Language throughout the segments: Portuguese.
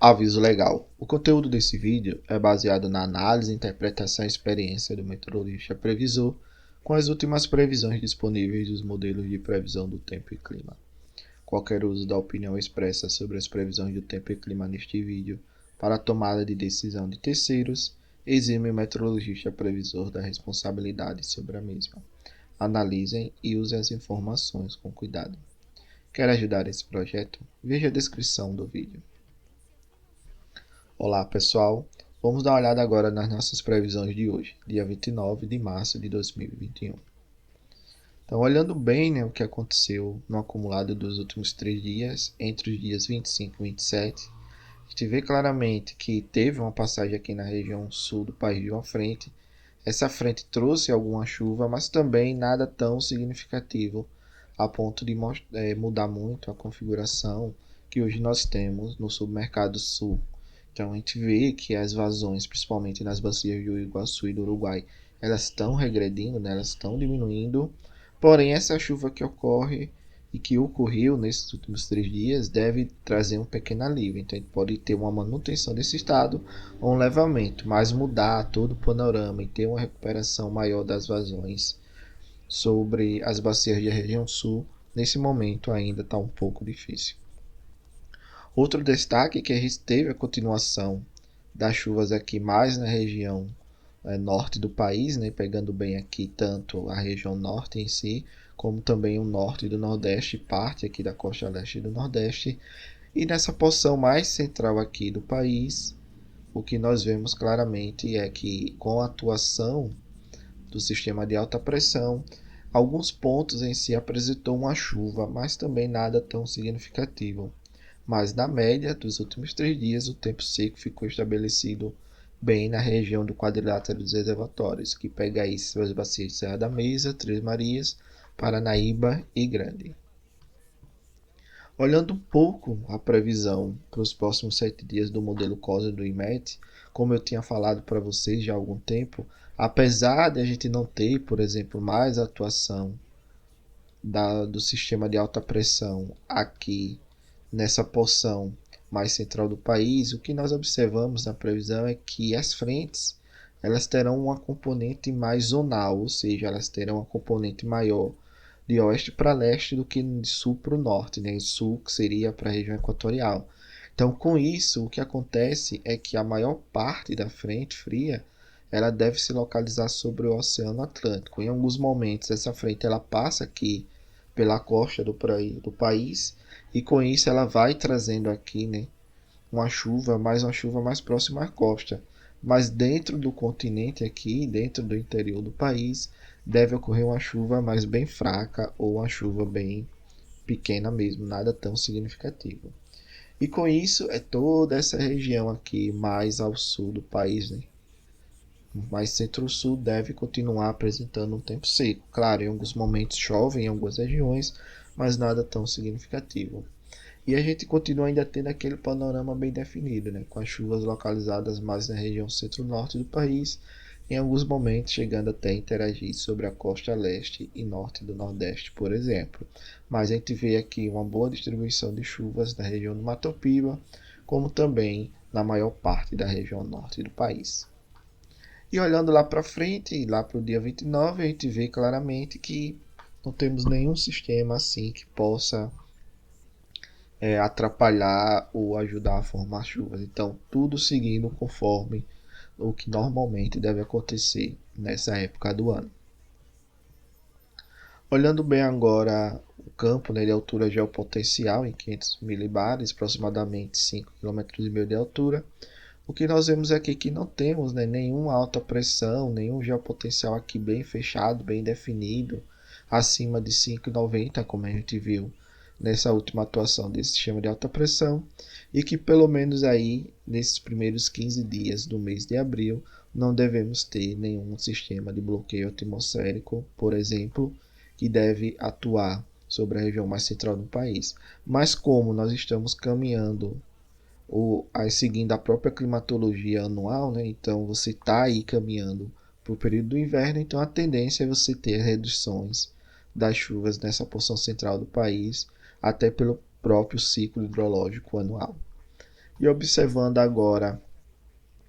Aviso legal. O conteúdo desse vídeo é baseado na análise, interpretação e experiência do meteorologista previsor com as últimas previsões disponíveis dos modelos de previsão do tempo e clima. Qualquer uso da opinião expressa sobre as previsões do tempo e clima neste vídeo para a tomada de decisão de terceiros exime o meteorologista previsor da responsabilidade sobre a mesma. Analisem e usem as informações com cuidado. Quer ajudar esse projeto? Veja a descrição do vídeo. Olá pessoal, vamos dar uma olhada agora nas nossas previsões de hoje, dia 29 de março de 2021. Então, olhando bem, o que aconteceu no acumulado dos últimos 3 dias, entre os dias 25 e 27, a gente vê claramente que teve uma passagem aqui na região sul do país de uma frente. Essa frente trouxe alguma chuva, mas também nada tão significativo a ponto de mudar muito a configuração que hoje nós temos no submercado sul. Então a gente vê que as vazões, principalmente nas bacias do Iguaçu e do Uruguai, elas estão regredindo, né? Elas estão diminuindo. Porém, essa chuva que ocorre e que ocorreu nesses últimos 3 dias deve trazer um pequeno alívio. Então a gente pode ter uma manutenção desse estado ou um levantamento, mas mudar todo o panorama e ter uma recuperação maior das vazões sobre as bacias da região sul, nesse momento ainda está um pouco difícil. Outro destaque é que a gente teve a continuação das chuvas aqui mais na região norte do país, né, pegando bem aqui tanto a região norte em si, como também o norte do nordeste, parte aqui da costa leste do nordeste. E nessa porção mais central aqui do país, o que nós vemos claramente é que com a atuação do sistema de alta pressão, alguns pontos em si apresentou uma chuva, mas também nada tão significativo. Mas na média dos últimos 3 dias, o tempo seco ficou estabelecido bem na região do quadrilátero dos reservatórios, que pega aí suas bacias de Serra da Mesa, Três Marias, Paranaíba e Grande. Olhando um pouco a previsão para os próximos 7 dias do modelo COSA do IMET, como eu tinha falado para vocês já há algum tempo, apesar de a gente não ter, por exemplo, mais atuação do sistema de alta pressão aqui nessa porção mais central do país, o que nós observamos na previsão é que as frentes elas terão uma componente mais zonal, ou seja, elas terão uma componente maior de oeste para leste do que de sul para o norte, né? Sul que seria para a região equatorial. Então, com isso, o que acontece é que a maior parte da frente fria ela deve se localizar sobre o Oceano Atlântico. Em alguns momentos, essa frente ela passa aqui pela costa do país e com isso ela vai trazendo aqui, né, uma chuva mais próxima à costa. Mas dentro do continente aqui, dentro do interior do país, deve ocorrer uma chuva mais bem fraca ou uma chuva bem pequena mesmo, nada tão significativo. E com isso é toda essa região aqui mais ao sul do país, né? Mas centro-sul deve continuar apresentando um tempo seco. Claro, em alguns momentos chove em algumas regiões, mas nada tão significativo. E a gente continua ainda tendo aquele panorama bem definido, né, com as chuvas localizadas mais na região centro-norte do país, em alguns momentos chegando até a interagir sobre a costa leste e norte do nordeste, por exemplo. Mas a gente vê aqui uma boa distribuição de chuvas na região do Mato Piba, como também na maior parte da região norte do país. E olhando lá para frente, lá para o dia 29, a gente vê claramente que não temos nenhum sistema assim que possa atrapalhar ou ajudar a formar chuvas. Então, tudo seguindo conforme o que normalmente deve acontecer nessa época do ano. Olhando bem agora o campo, né, de altura geopotencial em 500 milibares, aproximadamente 5,5 km de altura, o que nós vemos aqui é que não temos, né, nenhuma alta pressão, nenhum geopotencial aqui bem fechado, bem definido, acima de 5,90, como a gente viu nessa última atuação desse sistema de alta pressão, e que pelo menos aí nesses primeiros 15 dias do mês de abril não devemos ter nenhum sistema de bloqueio atmosférico, por exemplo, que deve atuar sobre a região mais central do país. Mas como nós estamos caminhando ou seguindo a própria climatologia anual, né? Então você está aí caminhando para o período do inverno, então a tendência é você ter reduções das chuvas nessa porção central do país, até pelo próprio ciclo hidrológico anual. E observando agora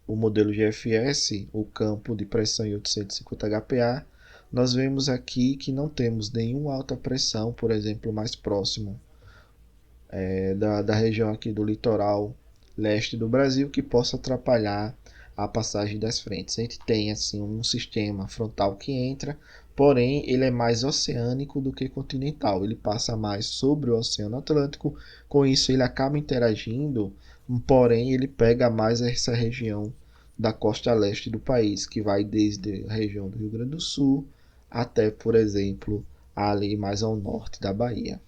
o modelo GFS, o campo de pressão em 850 HPa, nós vemos aqui que não temos nenhuma alta pressão, por exemplo, mais próximo da região aqui do litoral leste do Brasil, que possa atrapalhar a passagem das frentes. A gente tem assim um sistema frontal que entra, porém ele é mais oceânico do que continental. Ele passa mais sobre o Oceano Atlântico, com isso ele acaba interagindo, porém ele pega mais essa região da costa leste do país, que vai desde a região do Rio Grande do Sul até, por exemplo, ali mais ao norte da Bahia.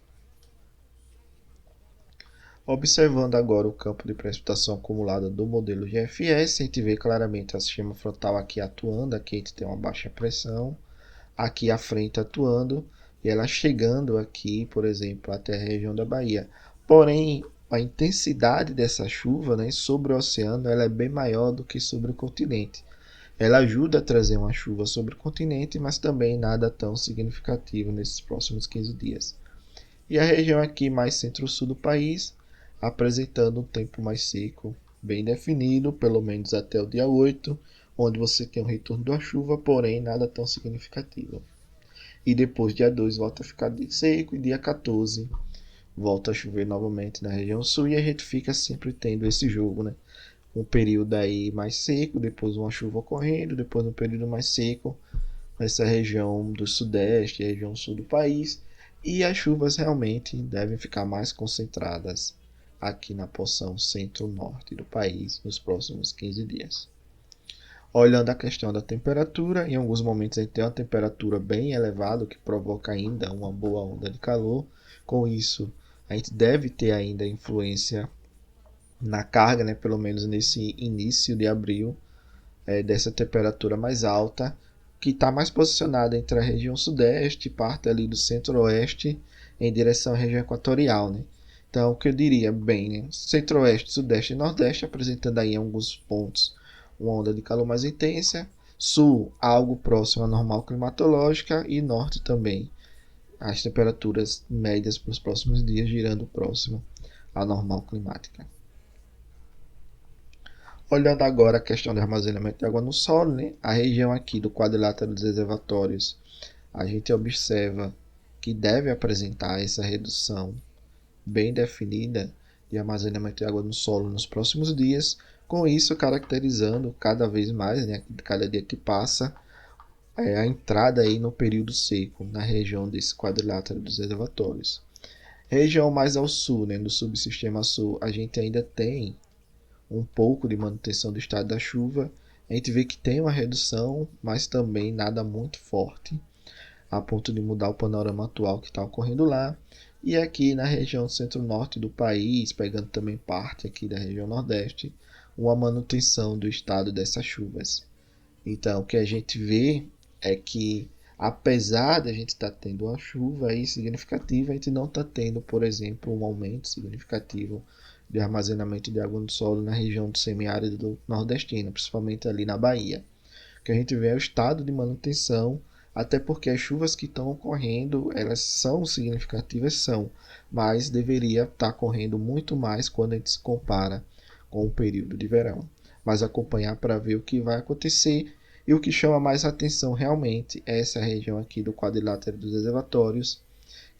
Observando agora o campo de precipitação acumulada do modelo GFS, a gente vê claramente o sistema frontal aqui atuando, aqui a gente tem uma baixa pressão, aqui a frente atuando, e ela chegando aqui, por exemplo, até a região da Bahia. Porém, a intensidade dessa chuva, né, sobre o oceano ela é bem maior do que sobre o continente. Ela ajuda a trazer uma chuva sobre o continente, mas também nada tão significativo nesses próximos 15 dias. E a região aqui mais centro-sul do país, apresentando um tempo mais seco, bem definido, pelo menos até o dia 8, onde você tem um retorno da chuva, porém nada tão significativo. E depois, dia 2, volta a ficar seco, e dia 14 volta a chover novamente na região sul, e a gente fica sempre tendo esse jogo, né? Um período aí mais seco, depois uma chuva ocorrendo, depois um período mais seco nessa região do sudeste, região sul do país, e as chuvas realmente devem ficar mais concentradas aqui na porção centro-norte do país nos próximos 15 dias. Olhando a questão da temperatura, em alguns momentos a gente tem uma temperatura bem elevada, o que provoca ainda uma boa onda de calor. Com isso, a gente deve ter ainda influência na carga, né, pelo menos nesse início de abril, dessa temperatura mais alta, que está mais posicionada entre a região sudeste e parte ali do centro-oeste em direção à região equatorial, né? Então, o que eu diria, bem, né? Centro-oeste, sudeste e nordeste apresentando aí em alguns pontos uma onda de calor mais intensa, sul algo próximo à normal climatológica e norte também as temperaturas médias para os próximos dias girando próximo à normal climática. Olhando agora a questão do armazenamento de água no solo, né? A região aqui do quadrilátero dos reservatórios, a gente observa que deve apresentar essa redução bem definida de armazenamento de água no solo nos próximos dias, com isso caracterizando cada vez mais, né, cada dia que passa, a entrada aí no período seco na região desse quadrilátero dos reservatórios. Região mais ao sul, né, no subsistema sul, a gente ainda tem um pouco de manutenção do estado da chuva. A gente vê que tem uma redução, mas também nada muito forte, a ponto de mudar o panorama atual que está ocorrendo lá. E aqui na região centro-norte do país, pegando também parte aqui da região nordeste, uma manutenção do estado dessas chuvas. Então, o que a gente vê é que, apesar de a gente estar tendo uma chuva aí significativa, a gente não está tendo, por exemplo, um aumento significativo de armazenamento de água no solo na região do semiárido nordestino, principalmente ali na Bahia. O que a gente vê é o estado de manutenção, até porque as chuvas que estão ocorrendo, elas são significativas, são, mas deveria estar ocorrendo muito mais quando a gente se compara com o período de verão. Mas acompanhar para ver o que vai acontecer, e o que chama mais atenção realmente é essa região aqui do quadrilátero dos reservatórios,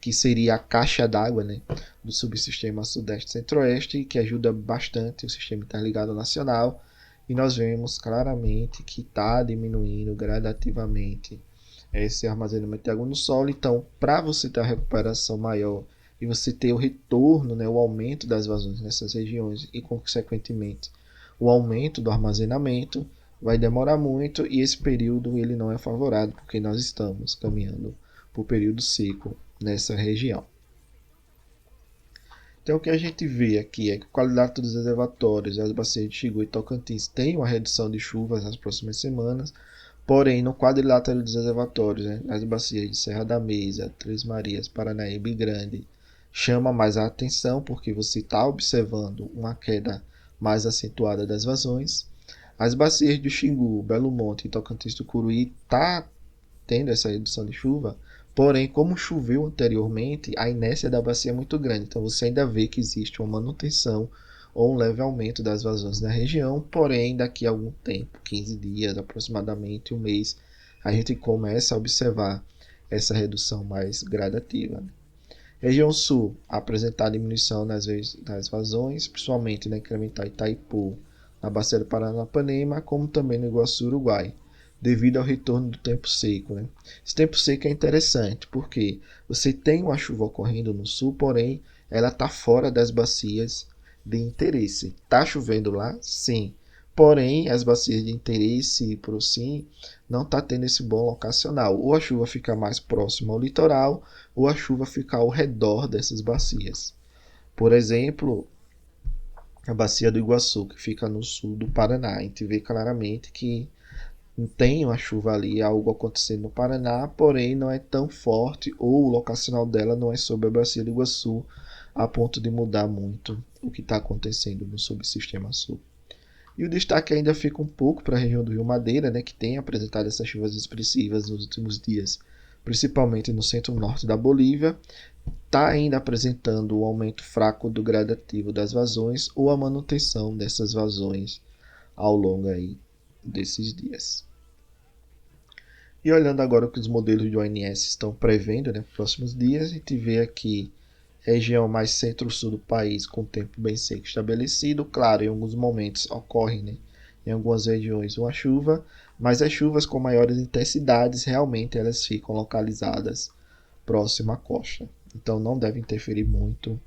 que seria a caixa d'água, né, do subsistema sudeste-centro-oeste, que ajuda bastante o sistema interligado nacional, e nós vemos claramente que está diminuindo gradativamente esse armazenamento de água no solo. Então, para você ter a recuperação maior e você ter o retorno, né, o aumento das vazões nessas regiões e, consequentemente, o aumento do armazenamento, vai demorar muito, e esse período ele não é favorável, porque nós estamos caminhando para o período seco nessa região. Então, o que a gente vê aqui é que a qualidade dos reservatórios, as bacias de Xingu e Tocantins tem uma redução de chuvas nas próximas semanas, porém, no quadrilátero dos reservatórios, né, as bacias de Serra da Mesa, Três Marias, Paranaíba e Grande, chama mais a atenção porque você está observando uma queda mais acentuada das vazões. As bacias de Xingu, Belo Monte e Tocantins do Curuí está tendo essa redução de chuva, porém, como choveu anteriormente, a inércia da bacia é muito grande, então você ainda vê que existe uma manutenção, ou um leve aumento das vazões na região, porém daqui a algum tempo, 15 dias aproximadamente, um mês, a gente começa a observar essa redução mais gradativa. Região Sul, apresentar diminuição nas vazões, principalmente na incremental Itaipu, na bacia do Paranapanema, como também no Iguaçu, Uruguai, devido ao retorno do tempo seco. Né? Esse tempo seco é interessante, porque você tem uma chuva ocorrendo no sul, porém ela está fora das bacias de interesse. Está chovendo lá? Sim. Porém, as bacias de interesse, por sim, não está tendo esse bom locacional. Ou a chuva fica mais próxima ao litoral, ou a chuva fica ao redor dessas bacias. Por exemplo, a bacia do Iguaçu, que fica no sul do Paraná. A gente vê claramente que tem uma chuva ali, algo acontecendo no Paraná, porém não é tão forte, ou o locacional dela não é sobre a bacia do Iguaçu, a ponto de mudar muito o que está acontecendo no subsistema sul. E o destaque ainda fica um pouco para a região do Rio Madeira, né, que tem apresentado essas chuvas expressivas nos últimos dias, principalmente no centro-norte da Bolívia, está ainda apresentando o aumento fraco do gradativo das vazões ou a manutenção dessas vazões ao longo aí desses dias. E olhando agora o que os modelos do ONS estão prevendo, né, para os próximos dias, a gente vê aqui região mais centro-sul do país com tempo bem seco estabelecido. Claro, em alguns momentos ocorre, né, em algumas regiões uma chuva, mas as chuvas com maiores intensidades realmente elas ficam localizadas próximo à costa. Então não deve interferir muito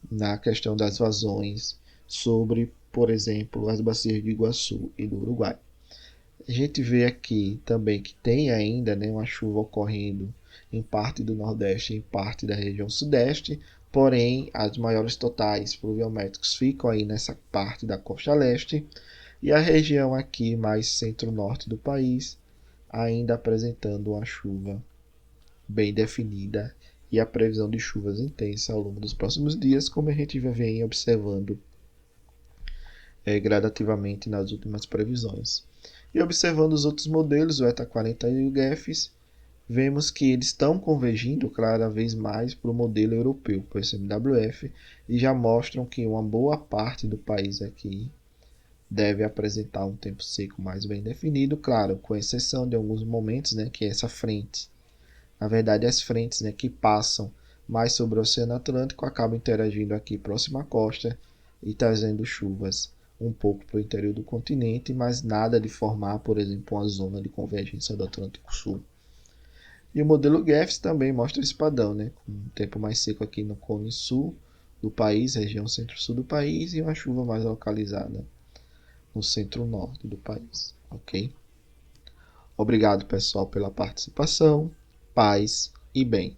na questão das vazões sobre, por exemplo, as bacias do Iguaçu e do Uruguai. A gente vê aqui também que tem ainda, né, uma chuva ocorrendo em parte do Nordeste e em parte da região Sudeste, porém as maiores totais pluviométricos ficam aí nessa parte da costa leste e a região aqui mais centro-norte do país ainda apresentando uma chuva bem definida e a previsão de chuvas intensas ao longo dos próximos dias, como a gente vem observando gradativamente nas últimas previsões. E observando os outros modelos, o ETA 40 e o GEFS, vemos que eles estão convergindo cada vez mais para o modelo europeu, para o SMWF, e já mostram que uma boa parte do país aqui deve apresentar um tempo seco mais bem definido, claro, com exceção de alguns momentos, né, que é essa frente. Na verdade, as frentes, né, que passam mais sobre o Oceano Atlântico acabam interagindo aqui próximo à costa e trazendo chuvas um pouco para o interior do continente, mas nada de formar, por exemplo, uma zona de convergência do Atlântico Sul. E o modelo GEFS também mostra esse padrão, né? Com um tempo mais seco aqui no cone sul do país, região centro-sul do país, e uma chuva mais localizada no centro-norte do país, ok? Obrigado, pessoal, pela participação. Paz e bem.